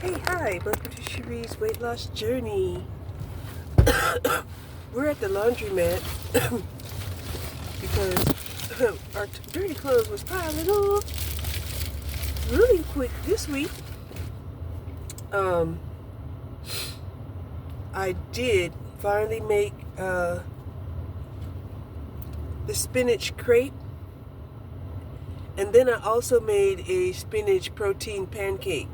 Hey, hi, welcome to Cherie's weight loss journey. We're at the laundromat because our dirty clothes was piling up really quick this week. I did finally make the spinach crepe, and then I also made a spinach protein pancake.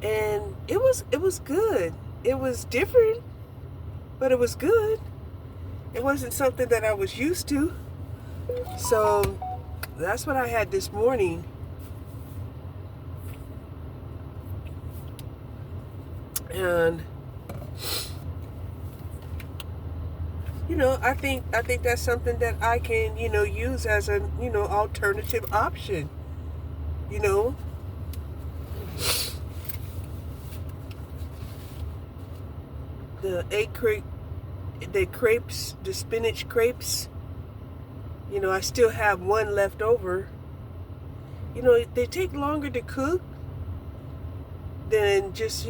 And it was good. It was different, but it was good. It wasn't something that I was used to. So that's what I had this morning. And I think that's something that I can, use as an, alternative option. The egg crepe, the crepes, the spinach crepes, I still have one left over. They take longer to cook than just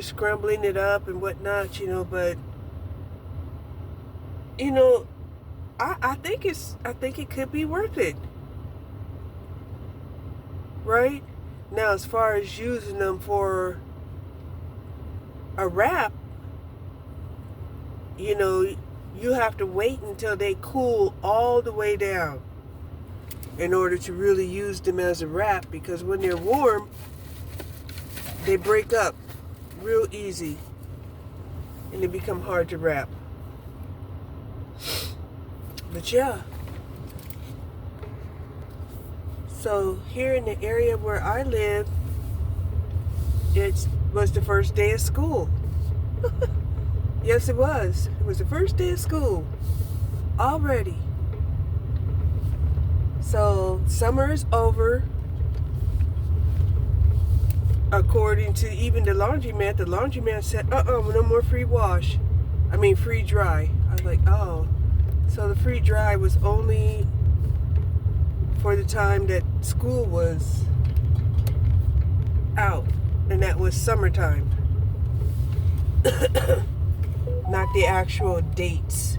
scrambling it up and whatnot, but I think it could be worth it. Right? Now, as far as using them for a wrap, you have to wait until they cool all the way down in order to really use them as a wrap, because when they're warm, they break up real easy and they become hard to wrap. But yeah. So here in the area where I live, it was the first day of school. Yes, it was. It was the first day of school already. So summer is over. According to even the laundromat said, no more free wash. Free dry. I was like, oh. So the free dry was only for the time that school was out, and that was summertime. Not the actual dates.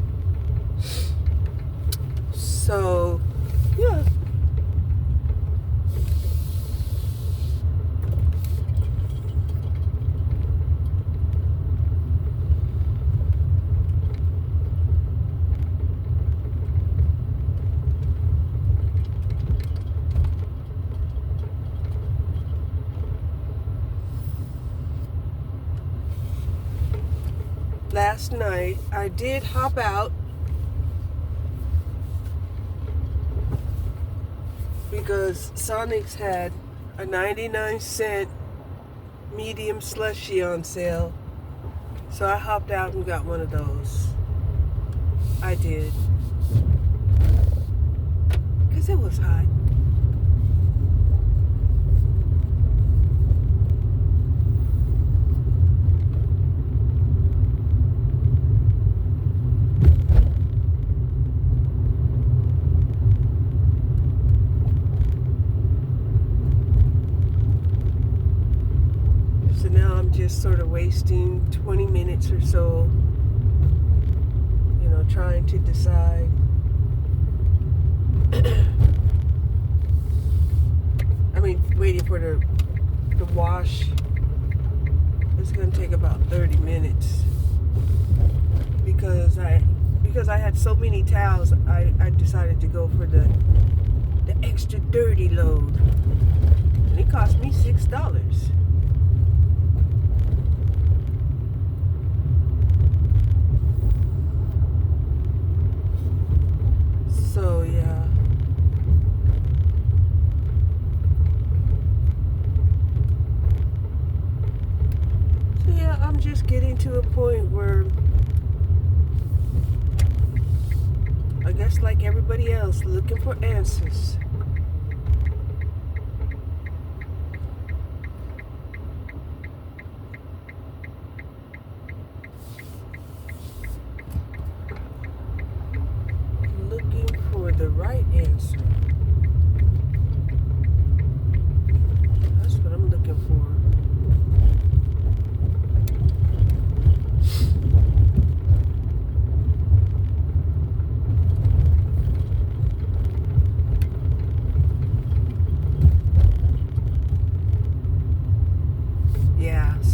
So, yeah. Last night, I did hop out because Sonic's had a 99-cent medium slushy on sale. So I hopped out and got one of those. I did. Because it was hot. Just sort of wasting 20 minutes or so, trying to decide. Waiting for the wash. It's going to take about 30 minutes because I had so many towels. I decided to go for the extra dirty load, and it cost me $6. So yeah. So yeah, I'm just getting to a point where I guess like everybody else, looking for answers. Looking for the right answer. That's what I'm looking for.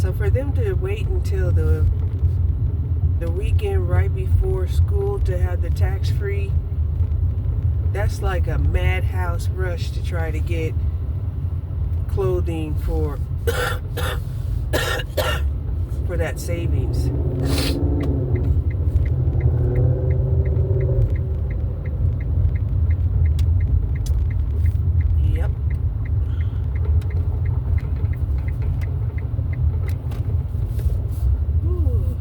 So for them to wait until the weekend right before school to have the tax-free, that's like a madhouse rush to try to get clothing for for that savings. Yep. Ooh.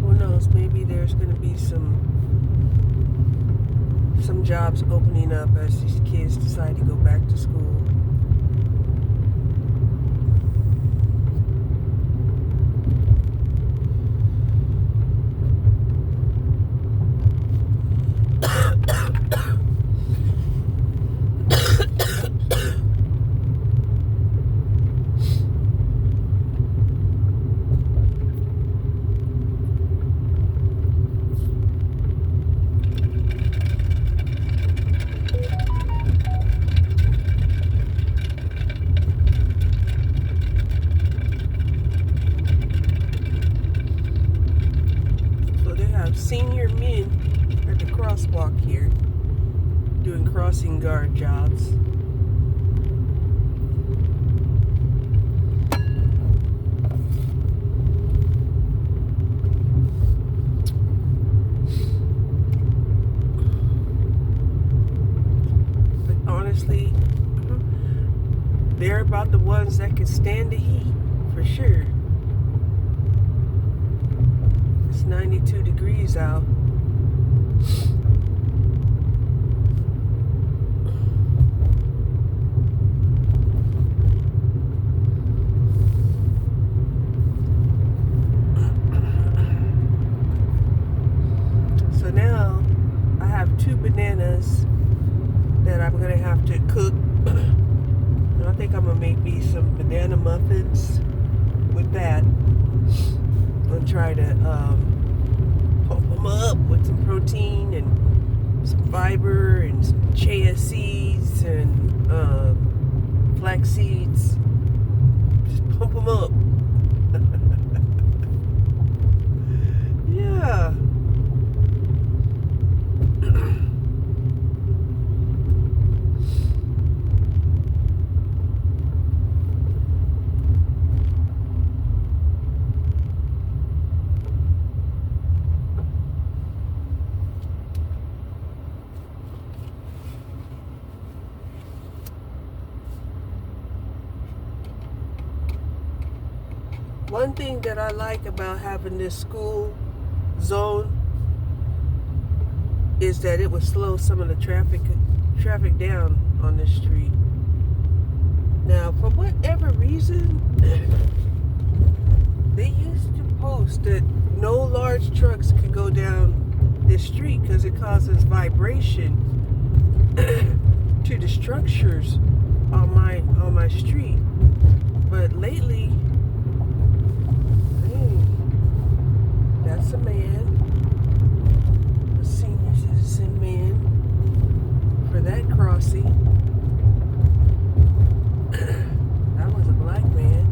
Who knows? Maybe there's going to be some jobs opening up as these kids decide to go back to school. Senior men at the crosswalk here doing crossing guard jobs. But honestly, they're about the ones that can stand the heat for sure. It's 92 degrees out. So now I have 2 bananas that I'm gonna have to cook. And I think I'm gonna make me some banana muffins with that. And try to pump them up with some protein and some fiber and some chia seeds and flax seeds. Just pump them up. Yeah. One thing that I like about having this school zone is that it would slow some of the traffic down on this street. Now, for whatever reason, they used to post that no large trucks could go down this street because it causes vibration to the structures on my street. But lately, that's a man, a senior citizen man, for that crossing. That was a black man.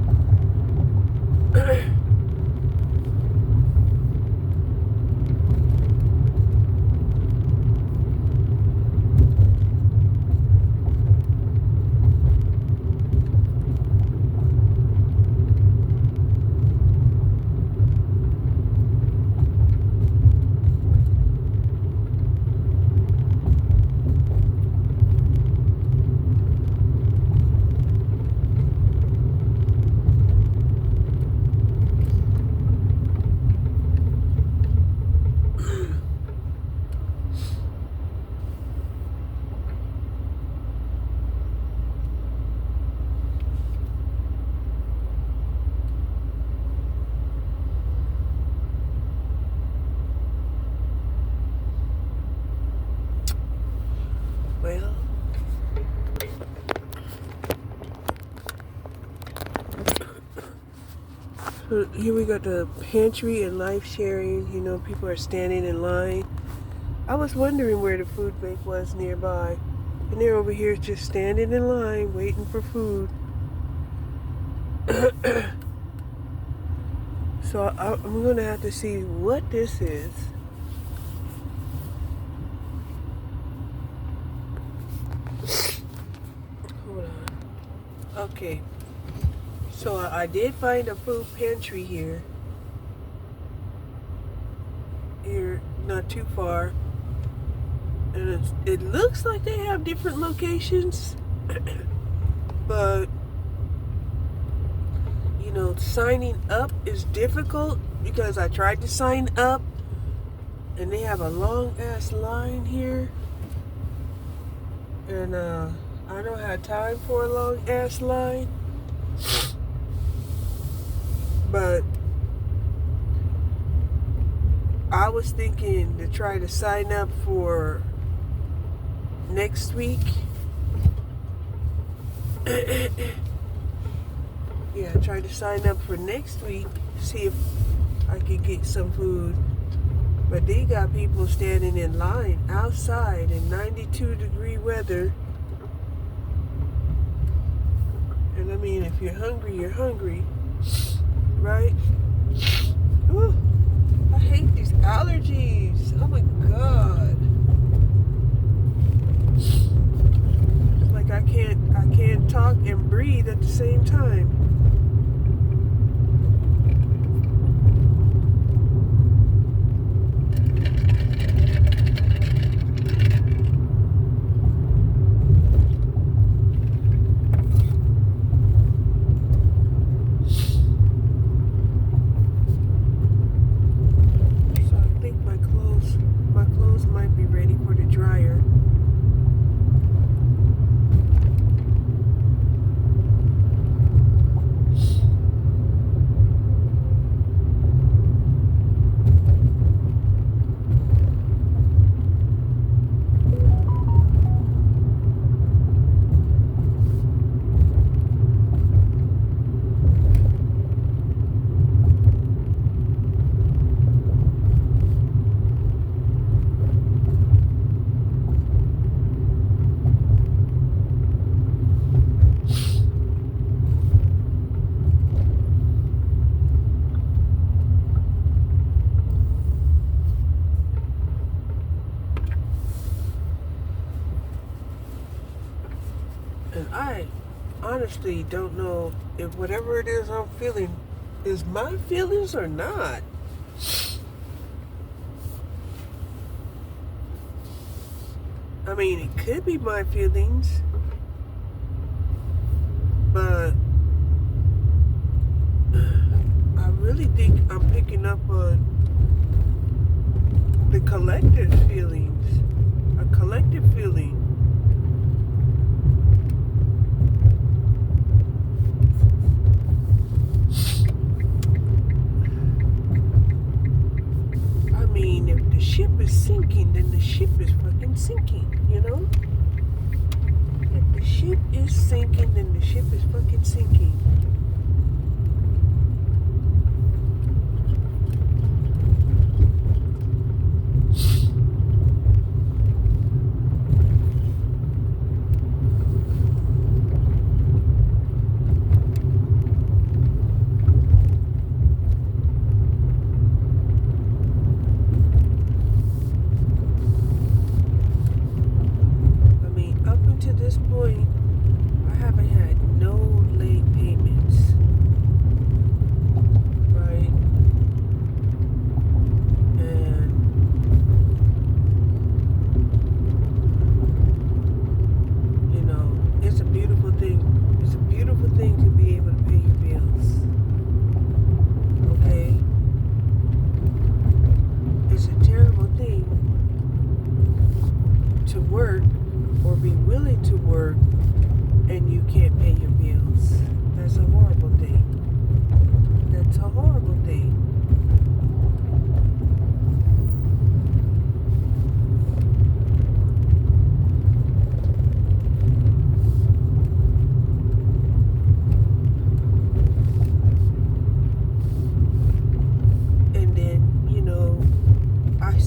So here we got the pantry and life sharing. You know, people are standing in line. I was wondering where the food bank was nearby. And they're over here just standing in line waiting for food. So I'm going to have to see what this is. Hold on. Okay. So I did find a food pantry here. Here, not too far. And it looks like they have different locations. But, you know, signing up is difficult because I tried to sign up and they have a long ass line here. And I don't have time for a long ass line. But I was thinking to try to sign up for next week. Yeah, try to sign up for next week, see if I could get some food. But they got people standing in line outside in 92-degree weather. And I mean, if you're hungry, you're hungry. Right? Ooh, I hate these allergies. Oh my God. It's like I can't talk and breathe at the same time. And I honestly don't know if whatever it is I'm feeling is my feelings or not. I mean, it could be my feelings, but I really think I'm picking up on the collective feelings, a collective feeling. I mean, if the ship is sinking, then the ship is fucking sinking, you know? If the ship is sinking, then the ship is fucking sinking.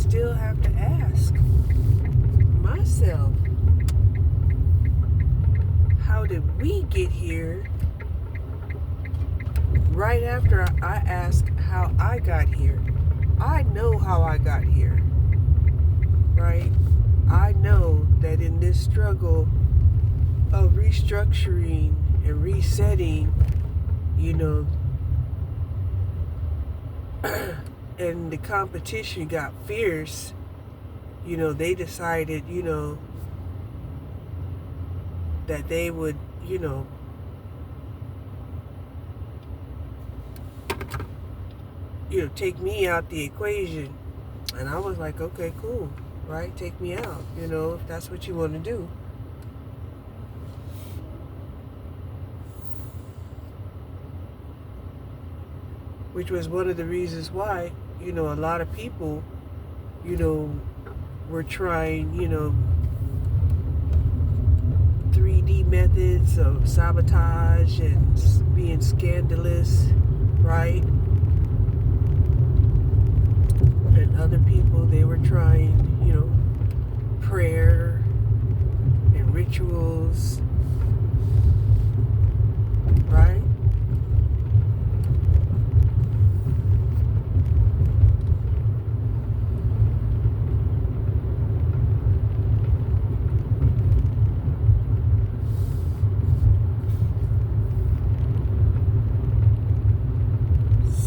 still have to ask myself, how did we get here? Right after I ask how I got here. I know how I got here, right? I know that in this struggle of restructuring and resetting, and the competition got fierce, they decided, that they would, take me out the equation. And I was like, okay, cool, right? Take me out, if that's what you want to do. Which was one of the reasons why, a lot of people, were trying, 3D methods of sabotage and being scandalous, right? And other people, they were trying, prayer and rituals, right?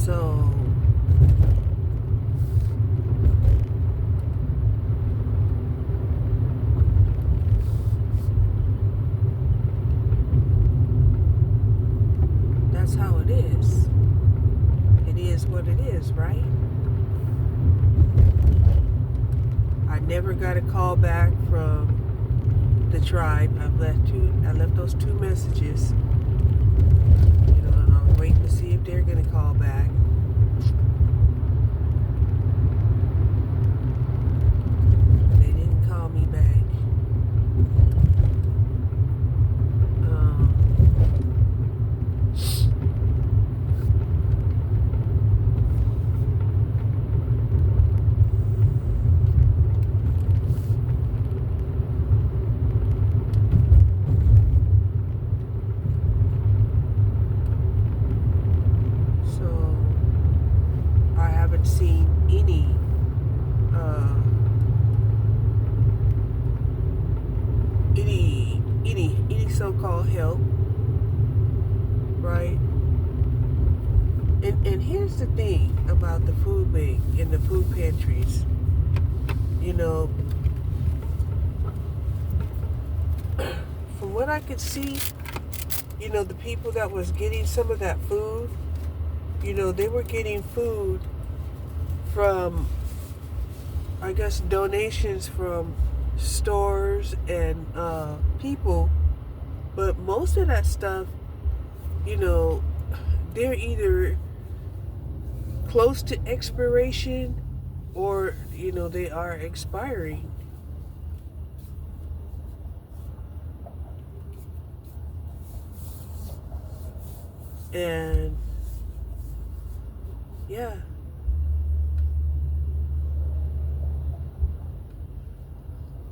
So that's how it is. It is what it is, right? I never got a call back from the tribe. I left those 2 messages. And I'm waiting to see if they're gonna call back. They didn't call me back. Seen any so-called help, right? And here's the thing about the food bank and the food pantries. From what I could see, the people that was getting some of that food, they were getting food from, I guess, donations from stores and people, but most of that stuff, they're either close to expiration or, they are expiring. And yeah.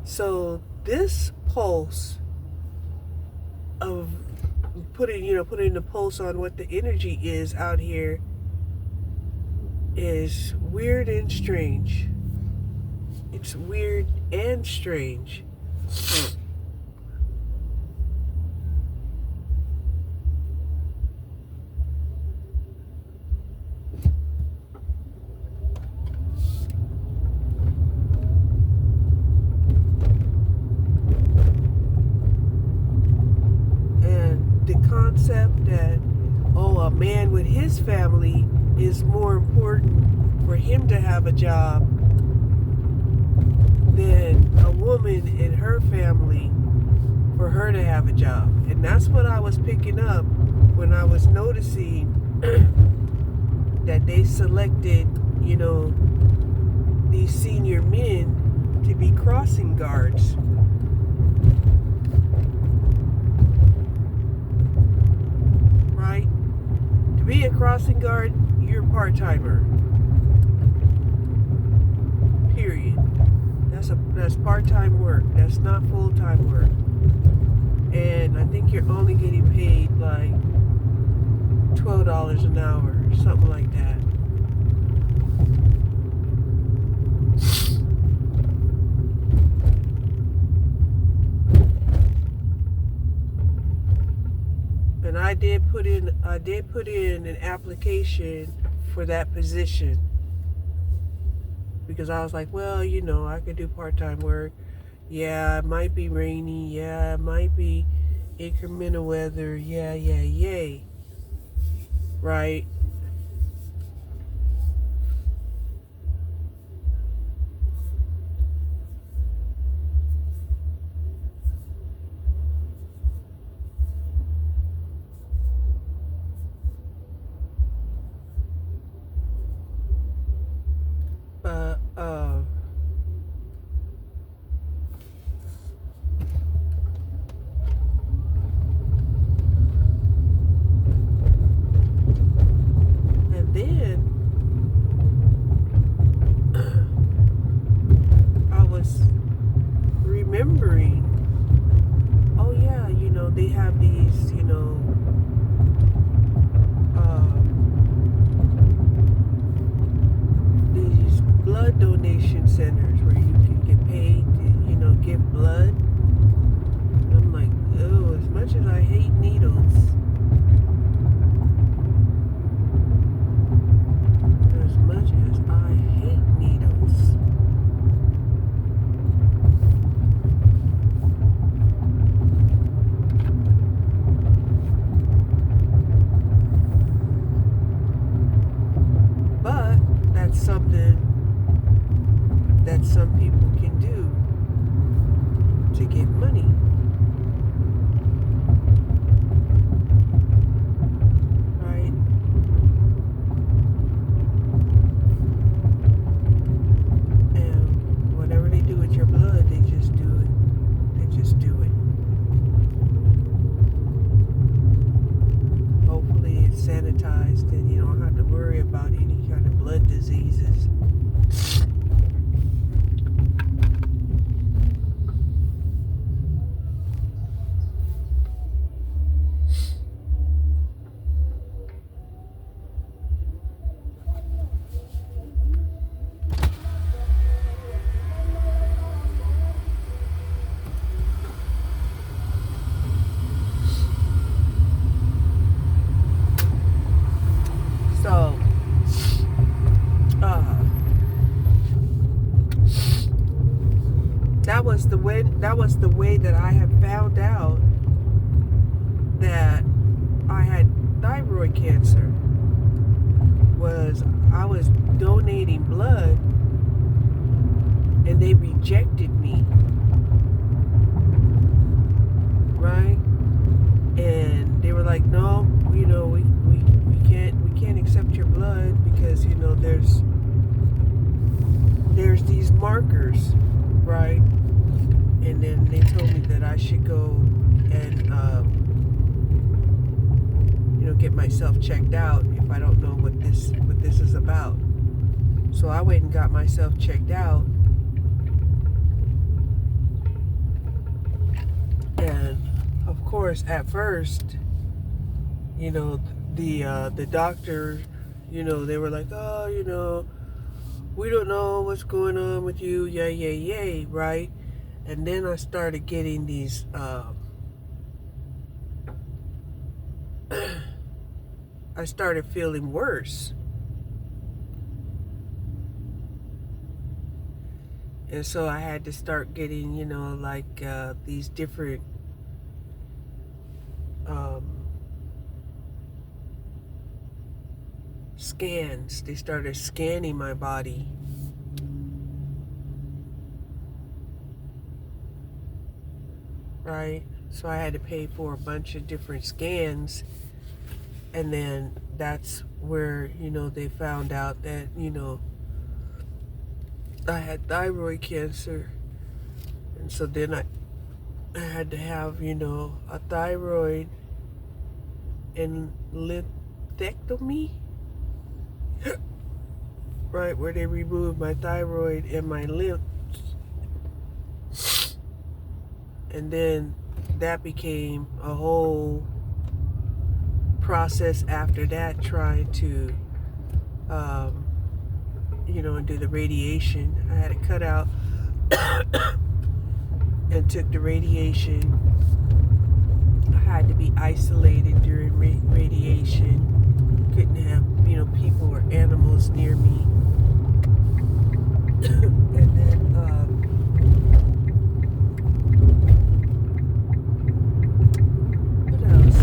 So this pulse of putting the pulse on what the energy is out here is weird and strange. It's weird and strange. Concept that, a man with his family is more important for him to have a job than a woman in her family for her to have a job. And that's what I was picking up when I was noticing that they selected, these senior men to be crossing guards. To be a crossing guard, you're a part-timer. Period. That's part-time work. That's not full-time work. And I think you're only getting paid like $12 an hour, something like that. And I did put in an application for that position because I was like, well, I could do part-time work. Yeah, it might be rainy. Yeah, it might be incremental weather. Yeah, yay. Right? But and then I was remembering, oh yeah, they have these, these blood donation centers where you can get paid to, give blood. And I'm like, oh, as much as I hate needles, as much as I hate needles, but that's something that some people can do to get money. Right? And whatever they do with your blood, they just do it. They just do it. Hopefully it's sanitized and you don't have to worry about any kind of blood diseases. So, that was the way that I had found out that I had thyroid cancer. Was I was donating blood and they rejected me. Right? And they were like, no, we can't accept your blood because there's these markers, right? And then they told me that I should go and get myself checked out if I don't know what this is about. So I went and got myself checked out, and of course at first, the doctor, they were like, oh, we don't know what's going on with you, yay, right? And then I started getting these I started feeling worse. And so I had to start getting, these different scans. They started scanning my body. Right? So I had to pay for a bunch of different scans. And then that's where, they found out that, I had thyroid cancer. And so then I had to have, a thyroid and lymphectomy. Right, where they removed my thyroid and my lymph. And then that became a whole process after that, trying to, do the radiation. I had to cut out and took the radiation. I had to be isolated during radiation. Couldn't have, people or animals near me. And then, what else?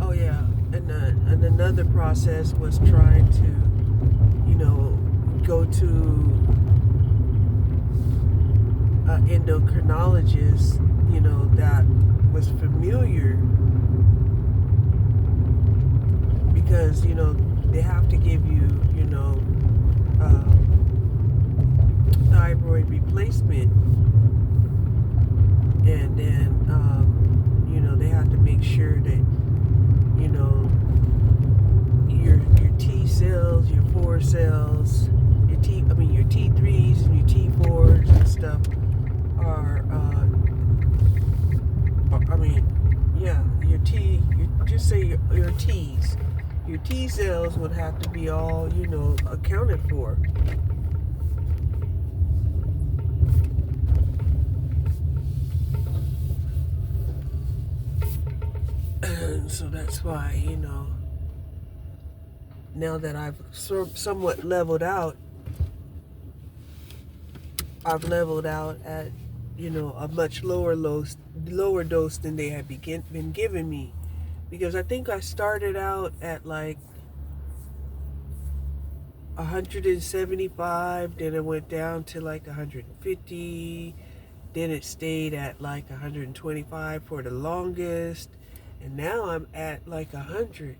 Oh yeah, and another process was trying to, go to an endocrinologist, that was familiar, because they have to give you, uh, thyroid replacement, and then they have to make sure that your T cells, your 4 cells, your T3s and your T4s and stuff are, just say your T's. Your T cells would have to be all, accounted for. And so that's why, now that I've somewhat leveled out, I've leveled out at, a much lower dose than they had been giving me. Because I think I started out at like 175, then it went down to like 150, then it stayed at like 125 for the longest, and now I'm at like 100.